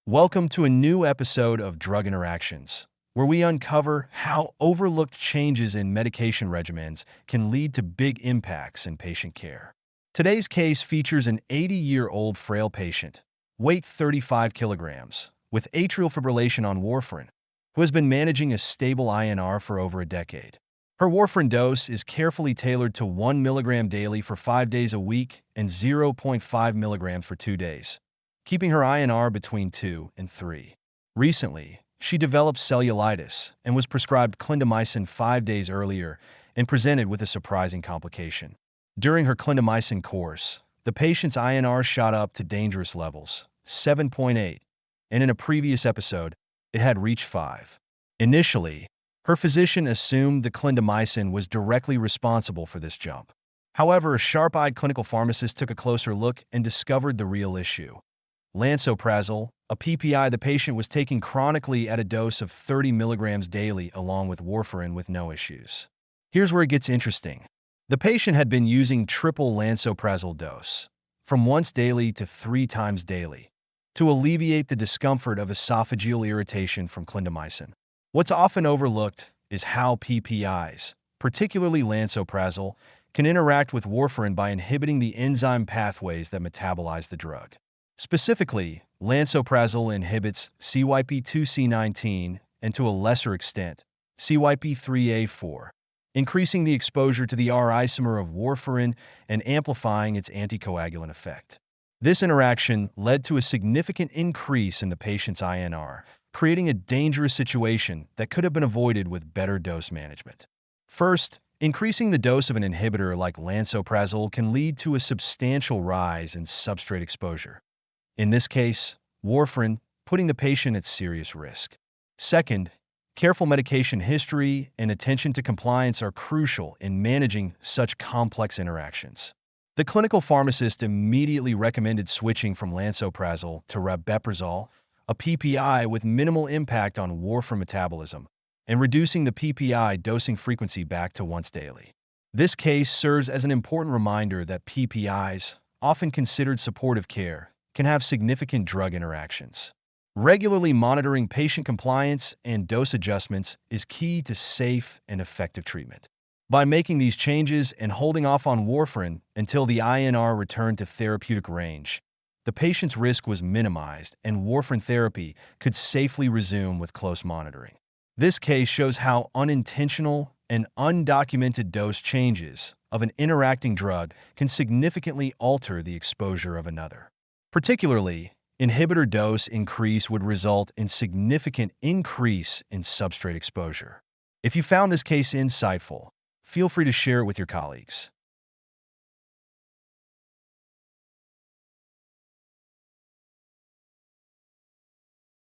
Welcome to a new episode of Drug Interactions, where we uncover how overlooked changes in medication regimens can lead to big impacts in patient care. Today's case features an 80-year-old frail patient, weight 35 kilograms, with atrial fibrillation on warfarin, who has been managing a stable INR for over a decade. Her warfarin dose is carefully tailored to 1 milligram daily for 5 days a week and 0.5 milligrams for 2 days, keeping her INR between 2 and 3. Recently, she developed cellulitis and was prescribed clindamycin 5 days earlier and presented with a surprising complication. During her clindamycin course, the patient's INR shot up to dangerous levels, 7.8, and in a previous episode, it had reached 5. Initially, her physician assumed the clindamycin was directly responsible for this jump. However, a sharp-eyed clinical pharmacist took a closer look and discovered the real issue. Lansoprazole, a PPI the patient was taking chronically at a dose of 30 milligrams daily along with warfarin with no issues. Here's where it gets interesting. The patient had been using triple lansoprazole dose, from once daily to 3 times daily, to alleviate the discomfort of esophageal irritation from clindamycin. What's often overlooked is how PPIs, particularly lansoprazole, can interact with warfarin by inhibiting the enzyme pathways that metabolize the drug. Specifically, lansoprazole inhibits CYP2C19 and, to a lesser extent, CYP3A4, increasing the exposure to the R isomer of warfarin and amplifying its anticoagulant effect. This interaction led to a significant increase in the patient's INR, creating a dangerous situation that could have been avoided with better dose management. First, increasing the dose of an inhibitor like lansoprazole can lead to a substantial rise in substrate exposure. In this case, warfarin, putting the patient at serious risk. Second, careful medication history and attention to compliance are crucial in managing such complex interactions. The clinical pharmacist immediately recommended switching from lansoprazole to rabeprazole, a PPI with minimal impact on warfarin metabolism, and reducing the PPI dosing frequency back to once daily. This case serves as an important reminder that PPIs, often considered supportive care, can have significant drug interactions. Regularly monitoring patient compliance and dose adjustments is key to safe and effective treatment. By making these changes and holding off on warfarin until the INR returned to therapeutic range, the patient's risk was minimized and warfarin therapy could safely resume with close monitoring. This case shows how unintentional and undocumented dose changes of an interacting drug can significantly alter the exposure of another. Particularly, inhibitor dose increase would result in significant increase in substrate exposure. If you found this case insightful, feel free to share it with your colleagues.